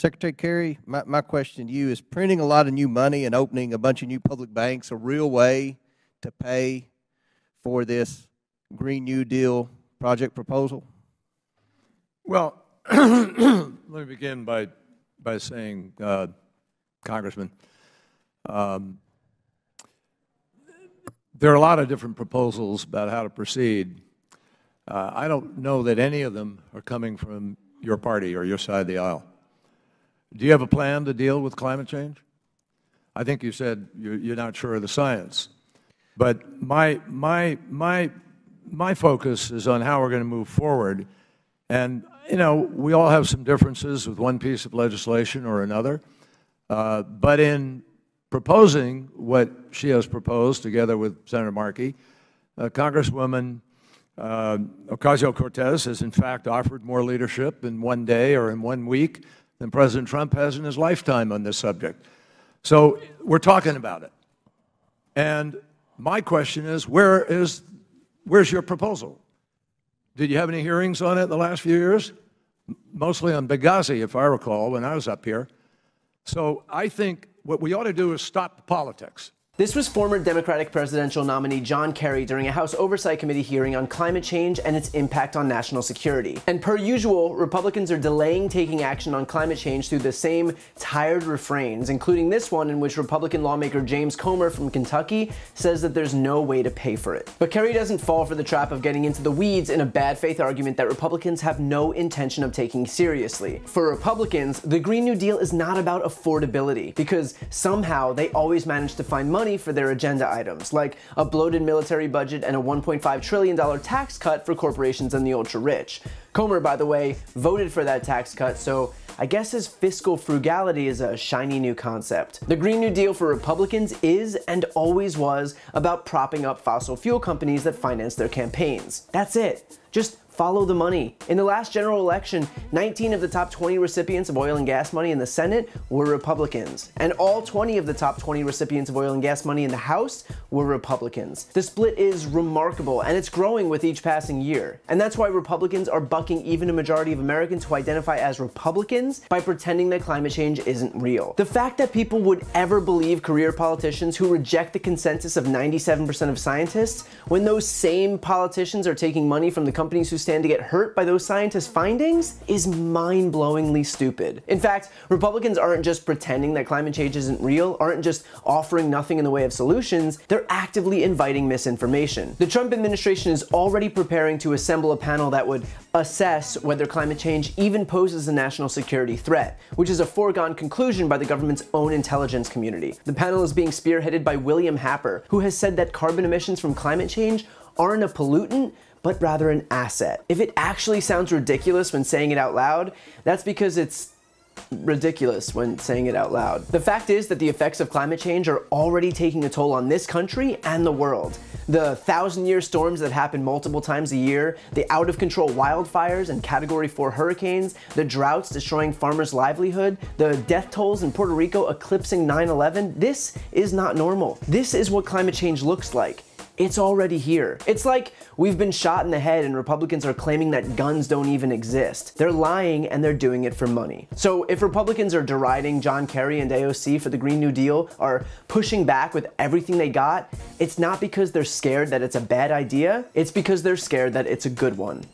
Secretary Kerry, my question to you is printing a lot of new money and opening a bunch of new public banks a real way to pay for this Green New Deal project proposal? Well, let me begin by saying, Congressman, there are a lot of different proposals about how to proceed. I don't know that any of them are coming from your party or your side of the aisle. Do you have a plan to deal with climate change? I think you said you're not sure of the science. But my focus is on how we're going to move forward. And, you know, we all have some differences with one piece of legislation or another. But in proposing what she has proposed, together with Senator Markey, Congresswoman Ocasio-Cortez has, in fact, offered more leadership in one day or in 1 week than President Trump has in his lifetime on this subject. So we're talking about it. And my question is, where's your proposal? Did you have any hearings on it the last few years? Mostly on Benghazi, if I recall, when I was up here. So I think what we ought to do is stop the politics. This was former Democratic presidential nominee John Kerry during a House Oversight Committee hearing on climate change and its impact on national security. And per usual, Republicans are delaying taking action on climate change through the same tired refrains, including this one in which Republican lawmaker James Comer from Kentucky says that there's no way to pay for it. But Kerry doesn't fall for the trap of getting into the weeds in a bad faith argument that Republicans have no intention of taking seriously. For Republicans, the Green New Deal is not about affordability, because somehow they always manage to find money for their agenda items, like a bloated military budget and a $1.5 trillion tax cut for corporations and the ultra-rich. Comer, by the way, voted for that tax cut, so I guess his fiscal frugality is a shiny new concept. The Green New Deal for Republicans is, and always was, about propping up fossil fuel companies that finance their campaigns. That's it. Just follow the money. In the last general election, 19 of the top 20 recipients of oil and gas money in the Senate were Republicans. And all 20 of the top 20 recipients of oil and gas money in the House were Republicans. The split is remarkable, and it's growing with each passing year. And that's why Republicans are bucking even a majority of Americans who identify as Republicans by pretending that climate change isn't real. The fact that people would ever believe career politicians who reject the consensus of 97% of scientists, when those same politicians are taking money from the companies who stand to get hurt by those scientists' findings, is mind-blowingly stupid. In fact, Republicans aren't just pretending that climate change isn't real, aren't just offering nothing in the way of solutions, they're actively inviting misinformation. The Trump administration is already preparing to assemble a panel that would assess whether climate change even poses a national security threat, which is a foregone conclusion by the government's own intelligence community. The panel is being spearheaded by William Happer, who has said that carbon emissions from climate change aren't a pollutant, but rather an asset. If it actually sounds ridiculous when saying it out loud, that's because it's ridiculous when saying it out loud. The fact is that the effects of climate change are already taking a toll on this country and the world. The 1,000-year storms that happen multiple times a year, the out-of-control wildfires and Category 4 hurricanes, the droughts destroying farmers' livelihood, the death tolls in Puerto Rico eclipsing 9/11, this is not normal. This is what climate change looks like. It's already here. It's like we've been shot in the head and Republicans are claiming that guns don't even exist. They're lying and they're doing it for money. So if Republicans are deriding John Kerry and AOC for the Green New Deal, are pushing back with everything they got, it's not because they're scared that it's a bad idea, it's because they're scared that it's a good one.